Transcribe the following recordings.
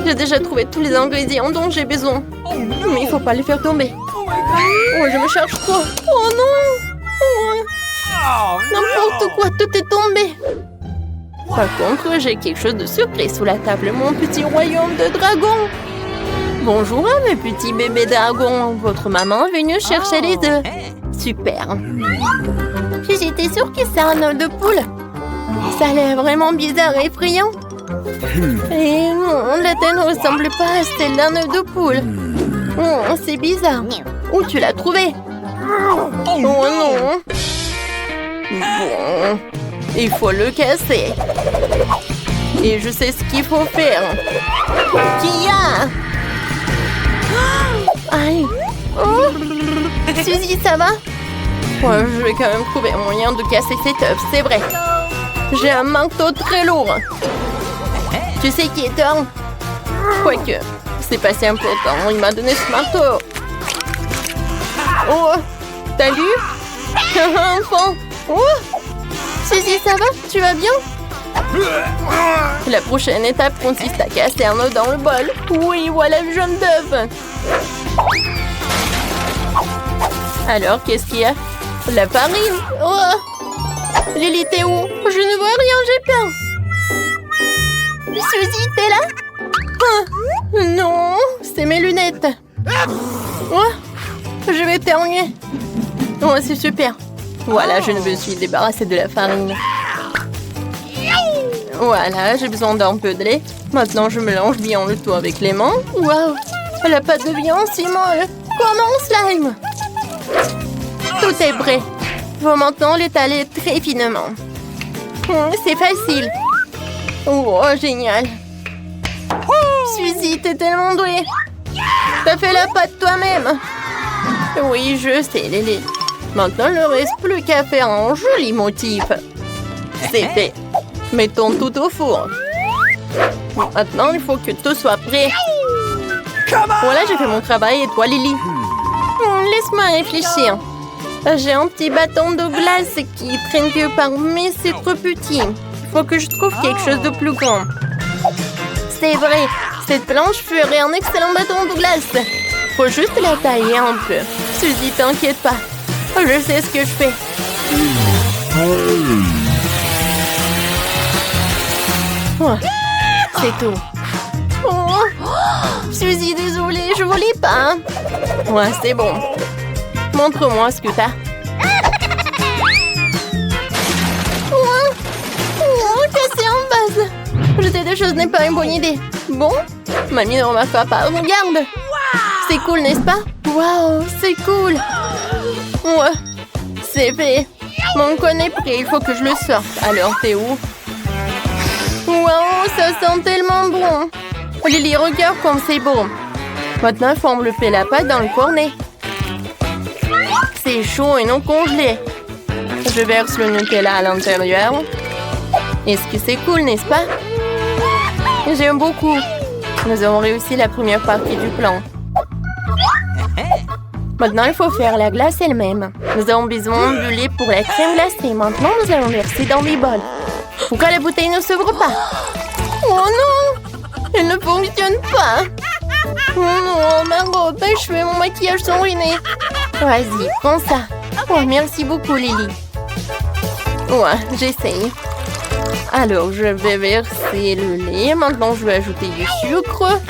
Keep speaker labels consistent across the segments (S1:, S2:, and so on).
S1: J'ai déjà trouvé tous les ingrédients dont j'ai besoin. Mais il faut pas les faire tomber. Oh, je me cherche trop. Oh non! Oh, n'importe quoi, tout est tombé. Par contre, j'ai quelque chose de surprise sous la table. Mon petit royaume de dragons. Bonjour, mes petits bébés dragons. Votre maman est venue chercher les œufs. Super. J'étais sûre que c'est un œuf de poule. Ça a l'air vraiment bizarre et effrayant. Et non, la tête ne ressemble pas à celle d'un œuf de poule. Oh, c'est bizarre. Où tu l'as trouvé? Oh non. Bon, il faut le casser. Et je sais ce qu'il faut faire. Kia! Aïe! Oh! Suzy, ça va? Ouais, je vais quand même trouver un moyen de casser cet œuf, c'est vrai. J'ai un marteau très lourd. Tu sais qui est Thor? Quoique, c'est pas si important. Il m'a donné ce marteau. Oh! T'as lu? Enfant! Oh! Suzy, ça va? Tu vas bien? La prochaine étape consiste à casser un œuf dans le bol. Oui, voilà le jaune d'œuf. Alors, qu'est-ce qu'il y a? La farine. Oh! Lily, t'es où? Je ne vois rien, j'ai peur. Suzy, t'es là? Oh, non, c'est mes lunettes. Oh, je vais éternuer. Oh, c'est super. Voilà, je me suis débarrassée de la farine. Voilà, j'ai besoin d'un peu de lait. Maintenant, je mélange bien le tout avec les mains. Waouh, la pâte devient si molle. Comme un slime. Tout est prêt. Faut maintenant l'étaler très finement. C'est facile. Oh, génial. Suzy, t'es tellement douée. T'as fait la pâte toi-même. Oui, je sais, Lily. Maintenant, il ne reste plus qu'à faire un joli motif. C'est fait. Mettons tout au four. Maintenant, il faut que tout soit prêt. Voilà, j'ai fait mon travail. Et toi, Lily? Laisse-moi réfléchir. J'ai un petit bâton de glace qui traîne quelque part, mais c'est trop petit. Il faut que je trouve quelque chose de plus grand. C'est vrai, cette planche ferait un excellent bâton de glace. Faut juste la tailler un peu. Suzy, t'inquiète pas. Je sais ce que je fais. Oh, c'est tout. Oh, Suzy, désolée, je voulais pas. Ouais, c'est bon. Montre-moi ce que t'as. Oh, cassé en base. Jeter des choses n'est pas une bonne idée. Bon, mamie ne remarquera pas. Regarde. C'est cool, n'est-ce pas? Waouh, c'est cool. Ouais, c'est fait. Mon cône est prêt, il faut que je le sorte. Alors, t'es où? Waouh, ça sent tellement bon. Lily, regarde comme c'est beau. Maintenant, il faut envelopper la pâte dans le cornet. C'est chaud et non congelé. Je verse le Nutella à l'intérieur. Est-ce que c'est cool, n'est-ce pas? J'aime beaucoup. Nous avons réussi la première partie du plan. Maintenant, il faut faire la glace elle-même. Nous avons besoin du lait pour la crème glacée. Maintenant, nous allons verser dans les bols. Pourquoi la bouteille ne s'ouvre pas? Oh non! Elle ne fonctionne pas. Oh non, ma robe, mes cheveux, mon maquillage sont ruinés. Vas-y, prends ça. Oh, merci beaucoup, Lily. Ouais, j'essaye. Alors, je vais verser le lait. Maintenant, je vais ajouter du sucre.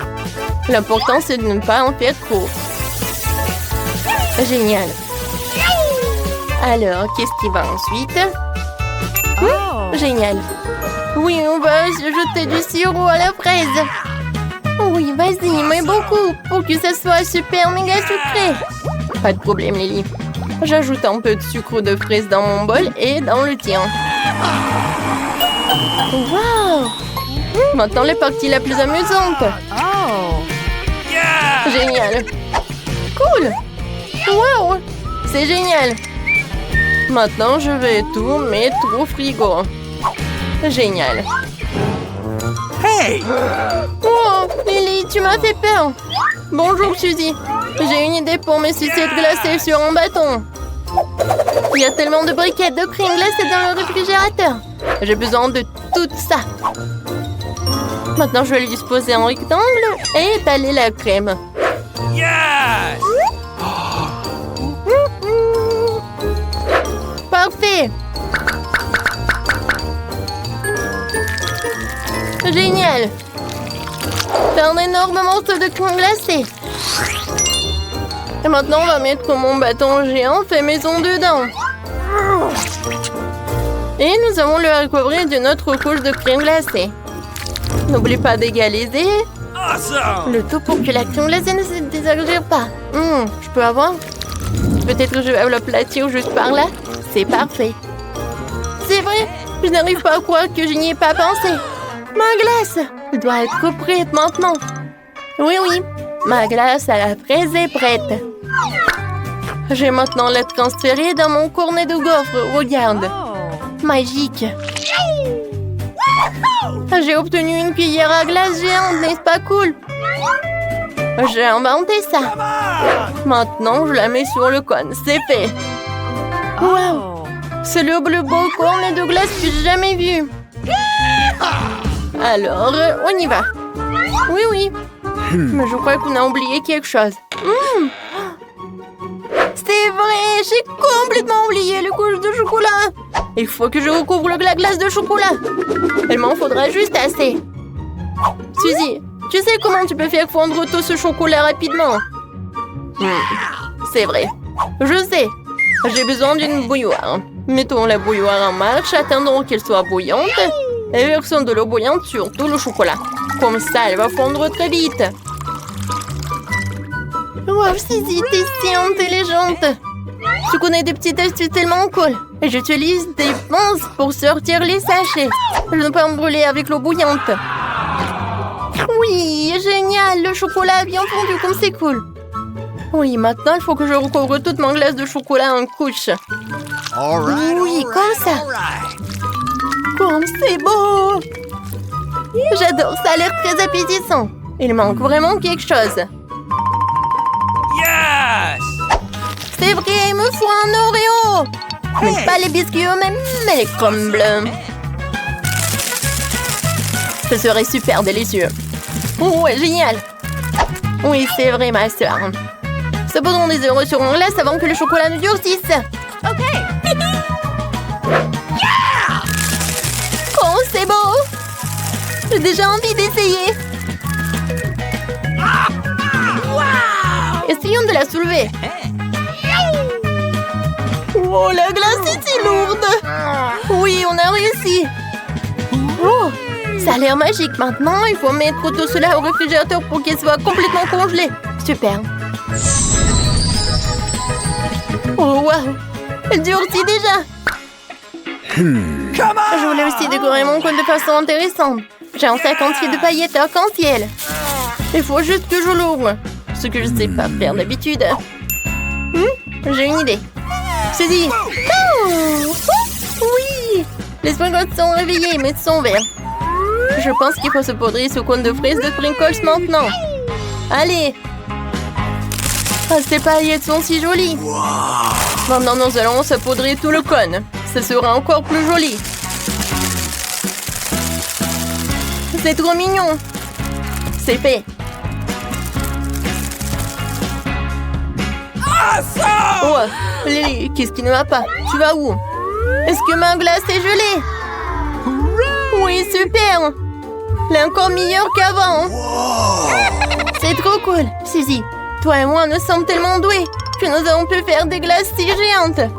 S1: L'important, c'est de ne pas en faire trop. Génial. Alors, qu'est-ce qui va ensuite? Génial. Oui, on va jeter du sirop à la fraise. Oui, vas-y, mais beaucoup, pour que ça soit super méga sucré. Pas de problème, Lily. J'ajoute un peu de sucre de fraise dans mon bol et dans le tien. Wow! Maintenant, la partie la plus amusante. Génial. Cool. Wow! C'est génial. Maintenant, je vais tout mettre au frigo. Génial.
S2: Hey!
S1: Oh, Lily, tu m'as fait peur. Bonjour, Suzy. J'ai une idée pour mes sucettes glacées sur un bâton. Il y a tellement de briquettes de crème glacée dans le réfrigérateur. J'ai besoin de tout ça. Maintenant, je vais le disposer en rectangle et étaler la crème.
S2: Yes!
S1: Parfait! Génial! C'est un énorme morceau de crème glacée. Et maintenant, on va mettre mon bâton géant fait maison dedans. Et nous allons le recouvrir d'une autre couche de crème glacée. N'oublie pas d'égaliser
S2: Awesome!
S1: le tout pour que la crème glacée ne se désagrège pas. Je peux avoir? Peut-être que je vais l'aplatir juste par là. C'est parfait. C'est vrai, je n'arrive pas à croire que je n'y ai pas pensé. Ma glace, elle doit être prête maintenant. Oui, ma glace à la fraise est prête. Je vais maintenant la transférer dans mon cornet de gaufres. Regarde. Magique. J'ai obtenu une cuillère à glace géante, n'est-ce pas cool? J'ai inventé ça. Maintenant, je la mets sur le cône. C'est fait. Wow! C'est le plus beau cornet de glace que j'ai jamais vu. Alors, on y va. Oui. Mais je crois qu'on a oublié quelque chose. C'est vrai, j'ai complètement oublié les couches de chocolat. Il faut que je recouvre la glace de chocolat. Il m'en faudra juste assez. Suzy, tu sais comment tu peux faire fondre tout ce chocolat rapidement? C'est vrai. Je sais. J'ai besoin d'une bouilloire. Mettons la bouilloire en marche, attendons qu'elle soit bouillante et versons de l'eau bouillante sur tout le chocolat. Comme ça, elle va fondre très vite. Wow, Suzy, t'es si intelligente. Tu connais des petites astuces tellement cool. Et j'utilise des pinces pour sortir les sachets. Je ne peux pas me brûler avec l'eau bouillante. Oui, génial, le chocolat a bien fondu, comme c'est cool. Oui, maintenant, il faut que je recouvre toute ma glace de chocolat en couche. Oui, comme ça. Comme c'est beau. J'adore, ça a l'air très appétissant. Il manque vraiment quelque chose.
S2: Yes!
S1: C'est vrai, il me faut un Oreo. Mais pas les biscuits eux-mêmes, mais les crumbles. Ce serait super délicieux. Ouais, génial. Oui, c'est vrai, ma soeur. Sabourons des Oreos sur mon glace avant que le chocolat ne durcisse. Ok. Oh, c'est beau. J'ai déjà envie d'essayer. Essayons de la soulever. Oh, la glace est si lourde. Oui, on a réussi. Oh, ça a l'air magique. Maintenant, il faut mettre tout cela au réfrigérateur pour qu'il soit complètement congelé. Super. Oh, waouh. Elle durcit déjà. Je voulais aussi décorer mon cône de façon intéressante. J'ai un sac entier de paillettes arc-en-ciel. Il faut juste que je l'ouvre. Ce que je ne sais pas faire d'habitude. J'ai une idée. Suzy. Oh, oui. Les sprinkles sont réveillés, mais sont verts. Je pense qu'il faut se poudrer ce cône de fraises de sprinkles maintenant. Allez. Ah, ces paillettes sont si jolies. Maintenant, nous allons saupoudrer tout le cône. Ce sera encore plus joli. C'est trop mignon. C'est fait. Oh, Lily, qu'est-ce qui ne va pas? Tu vas où? Est-ce que ma glace est gelée? Oui, super. Elle est encore meilleure qu'avant. C'est trop cool. Suzy, toi et moi, nous sommes tellement doués que nous avons pu faire des glaces si géantes.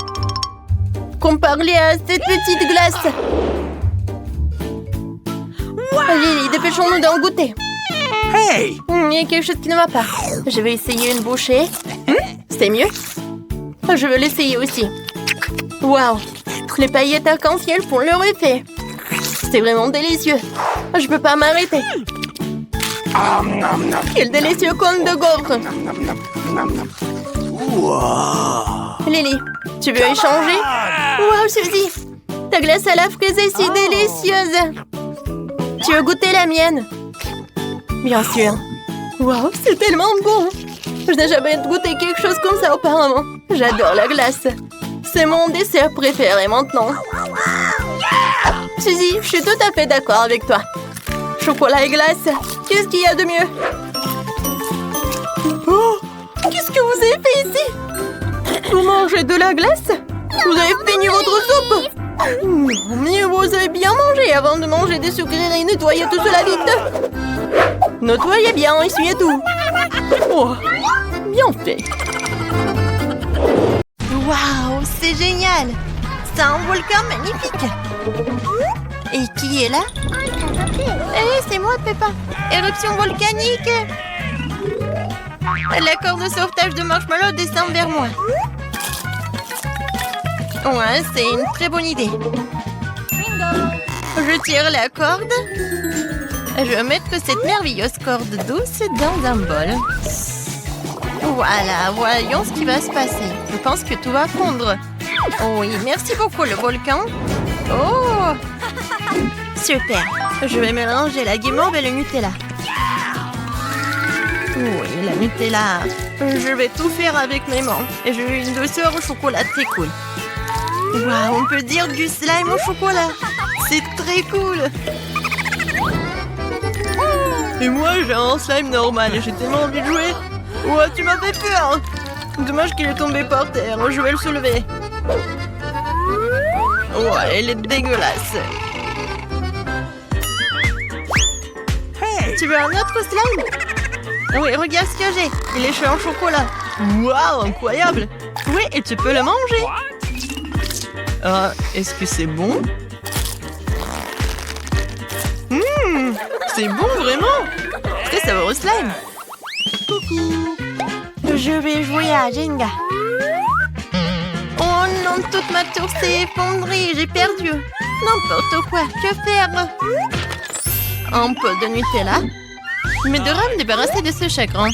S1: Comparé à cette petite glace. Lily, dépêchons-nous d'en goûter.
S2: Hey!
S1: Il y a quelque chose qui ne va pas. Je vais essayer une bouchée. C'est mieux? Je veux l'essayer aussi. Waouh! Les paillettes arc-en-ciel font leur effet. C'est vraiment délicieux. Je peux pas m'arrêter. Quel délicieux cône de gaufre. Lily, tu veux échanger? Waouh, Suzy! Ta glace à la fraise est si délicieuse. Tu veux goûter la mienne? Bien sûr. Waouh, c'est tellement bon. Je n'ai jamais goûté quelque chose comme ça auparavant. J'adore la glace. C'est mon dessert préféré maintenant. Suzy, je suis tout à fait d'accord avec toi. Chocolat et glace. Qu'est-ce qu'il y a de mieux? Oh, qu'est-ce que vous avez fait ici? Vous mangez de la glace? Vous avez fini votre soupe? Mieux vous avez bien mangé avant de manger des sucreries. Nettoyez tout cela vite. Nettoyez bien, essuyez tout. Oh, bien fait.
S3: Waouh, c'est génial! C'est un volcan magnifique! Et qui est là? C'est moi, Peppa! Éruption volcanique! La corde de sauvetage de Marshmallow descend vers moi. Ouais, c'est une très bonne idée. Je tire la corde. Je vais mettre cette merveilleuse corde douce dans un bol. Voilà, voyons ce qui va se passer. Je pense que tout va fondre. Oui, merci beaucoup le volcan. Oh! Super. Je vais mélanger la guimauve et le Nutella. Oui, la Nutella. Je vais tout faire avec mes mains. Et j'ai une douceur au chocolat très cool. Waouh, on peut dire du slime au chocolat. C'est très cool. Et moi, j'ai un slime normal et j'ai tellement envie de jouer. Ouais, tu m'as fait peur. Dommage qu'il est tombé par terre. Je vais le soulever. Ouais, il est dégueulasse.
S2: Hey!
S3: Tu veux un autre slime? Oui, regarde ce que j'ai. Il est chaud en chocolat. Waouh, incroyable. Oui, et tu peux le manger. Est-ce que c'est bon? C'est bon, vraiment. Très savoureux slime. Coucou. Je vais jouer à Jenga. Oh non, toute ma tour s'est effondrée. J'ai perdu. N'importe quoi. Que faire? Un peu de Nutella. Mais devrais me débarrasser de ce chagrin.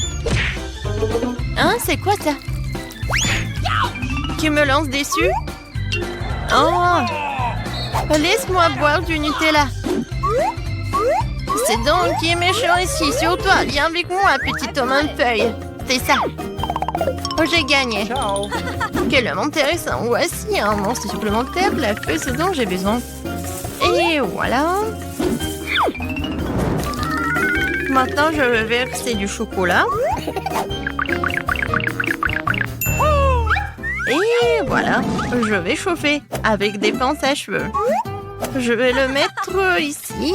S3: Hein, c'est quoi ça? Qui me lance dessus? Oh! Laisse-moi boire du Nutella. C'est donc qui est méchant ici. Sur toi, viens avec moi, petit homme en feuille. C'est ça. Oh, j'ai gagné.
S2: Ciao.
S3: Quel homme intéressant. Voici un monstre supplémentaire, la feu, ce dont j'ai besoin. Et voilà. Maintenant, je vais verser du chocolat. Et voilà. Je vais chauffer avec des pinces à cheveux. Je vais le mettre ici.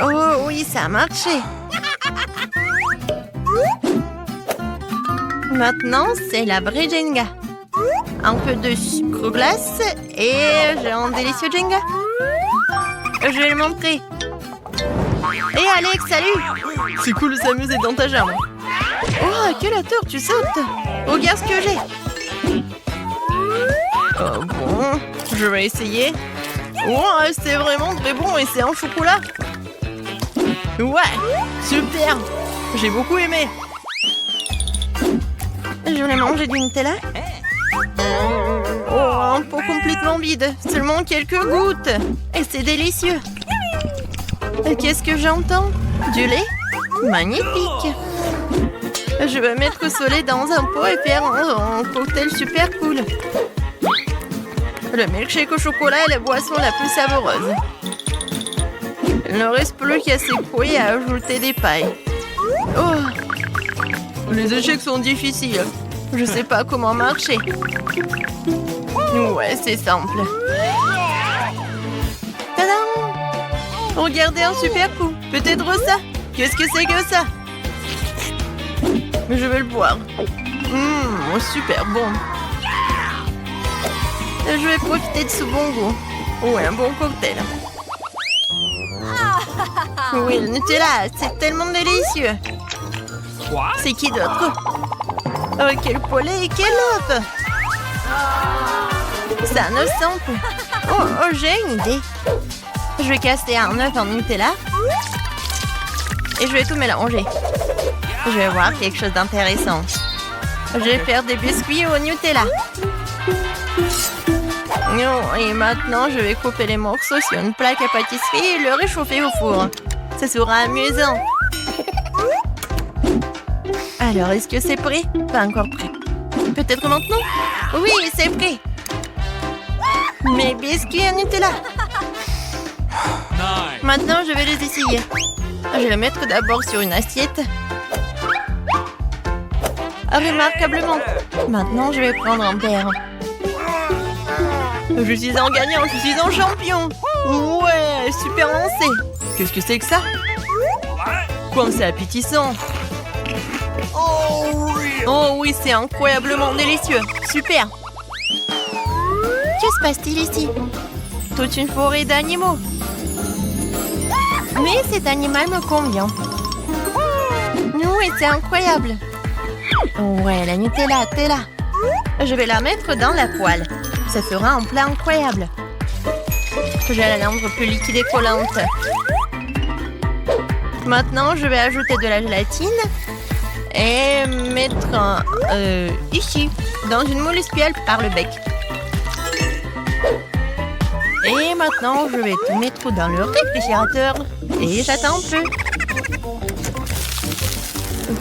S3: Oh oui, ça a marché. Maintenant, c'est la vraie Jenga. Un peu de sucre glace et j'ai un délicieux Jenga. Je vais le montrer. Hé Alex, salut! C'est cool de s'amuser dans ta jambe. Oh, quelle hauteur tu sautes! Regarde ce que j'ai. Oh bon, je vais essayer. Oh, c'est vraiment très bon et c'est en chocolat. Ouais, super! J'ai beaucoup aimé. Je voulais manger du Nutella. Oh, un pot complètement vide. Seulement quelques gouttes. Et c'est délicieux. Qu'est-ce que j'entends? Du lait? Magnifique. Je vais mettre ce lait dans un pot et faire un cocktail super cool. Le milkshake au chocolat est la boisson la plus savoureuse. Il ne reste plus qu'à ces fruits et à ajouter des pailles. Oh! Les échecs sont difficiles. Je sais pas comment marcher. Ouais, c'est simple. Tadam! Regardez un super coup. Peut-être ça. Qu'est-ce que c'est que ça? Je vais le boire. Super bon. Je vais profiter de ce bon goût. Ouais, un bon cocktail. Oui, le Nutella, c'est tellement délicieux.
S2: Quoi?
S3: C'est qui d'autre? Oh, quel poulet et quel œuf! C'est un œuf simple. Oh, j'ai une idée. Je vais casser un œuf en Nutella. Et je vais tout mélanger. Je vais voir quelque chose d'intéressant. Je vais faire des biscuits au Nutella. Oh, et maintenant, je vais couper les morceaux sur une plaque à pâtisserie et le réchauffer au four. Ça sera amusant. Alors, est-ce que c'est prêt? Pas encore prêt. Peut-être maintenant? Oui, c'est prêt. Mes biscuits à Nutella. Maintenant, je vais les essayer. Je vais les mettre d'abord sur une assiette. Remarquablement. Maintenant, je vais prendre un verre. Je suis un gagnant, je suis un champion. Ouais, super lancé. Qu'est-ce que c'est que ça? Comme c'est appétissant. Oh oui, c'est incroyablement délicieux. Super. Que se passe-t-il ici? Toute une forêt d'animaux. Mais cet animal me convient. Oui, c'est incroyable. Ouais, la Nutella, t'es là. Je vais la mettre dans la poêle. Ça fera un plat incroyable. J'ai la rendre plus liquide et collante. Maintenant, je vais ajouter de la gélatine et mettre ici, dans une moule espiègle par le bec. Et maintenant, je vais tout mettre dans le réfrigérateur et j'attends un peu.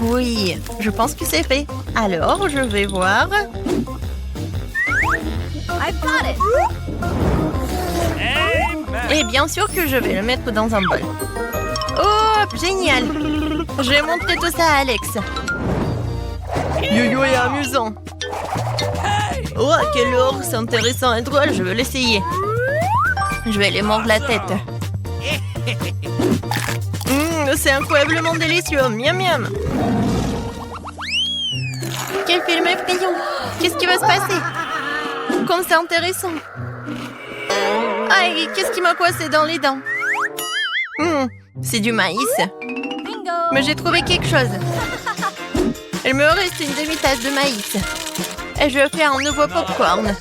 S3: Oui, je pense que c'est fait. Alors, je vais voir. Et bien sûr que je vais le mettre dans un bol. Oh, génial! Je vais montrer tout ça à Alex. Yo-yo est amusant. Oh, quel ours intéressant et drôle, je veux l'essayer. Je vais lui mordre la tête. C'est incroyablement délicieux. Miam miam. Quel film effrayant. Qu'est-ce qui va se passer? Comme c'est intéressant. Aïe, qu'est-ce qui m'a coincé dans les dents? C'est du maïs. Mais j'ai trouvé quelque chose. Il me reste une demi-tasse de maïs. Et je vais faire un nouveau popcorn.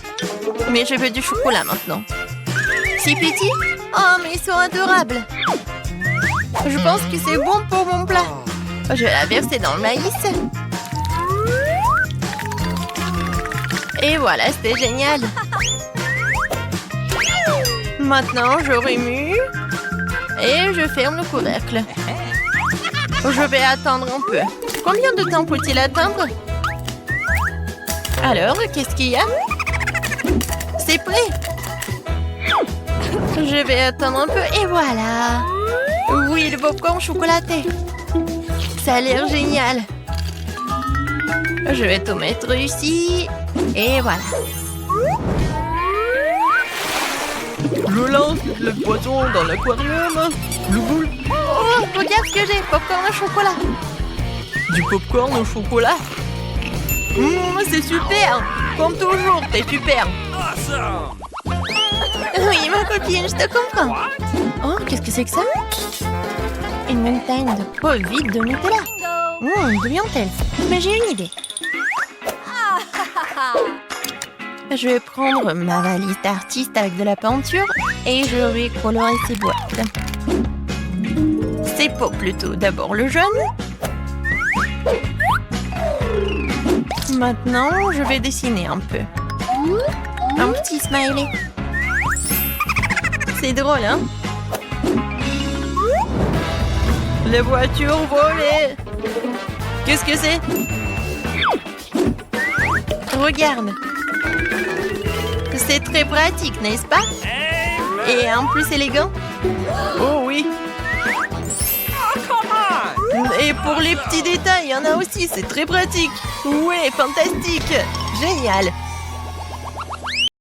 S3: Mais je veux du chocolat maintenant. Si petit? Oh, mais ils sont adorables. Je pense que c'est bon pour mon plat. Je vais la verser dans le maïs. Et voilà, c'était génial. Maintenant, je remue. Et je ferme le couvercle. Je vais attendre un peu. Combien de temps faut-il attendre? Alors, qu'est-ce qu'il y a? C'est prêt. Je vais attendre un peu et voilà. Oui, le popcorn chocolaté. Ça a l'air génial. Je vais tout mettre ici. Et voilà. Je lance le poisson dans l'aquarium. Le boule. Oh, regarde ce que j'ai. Popcorn au chocolat. Du popcorn au chocolat? C'est super. Comme toujours, t'es super. Oui, ma copine, je te comprends. Oh, qu'est-ce que c'est que ça? Une montagne de peau vide de Nutella. D'où vient-elle? Mais j'ai une idée. Je vais prendre ma valise d'artiste avec de la peinture et je vais colorer ces boîtes. Ces pots plutôt. D'abord le jaune. Maintenant, je vais dessiner un peu. Un petit smiley. C'est drôle, hein? Les voitures volées. Qu'est-ce que c'est? Regarde. C'est très pratique, n'est-ce pas? Et en plus élégant. Oh oui. Et pour les petits détails, il y en a aussi, c'est très pratique. Ouais, fantastique. Génial.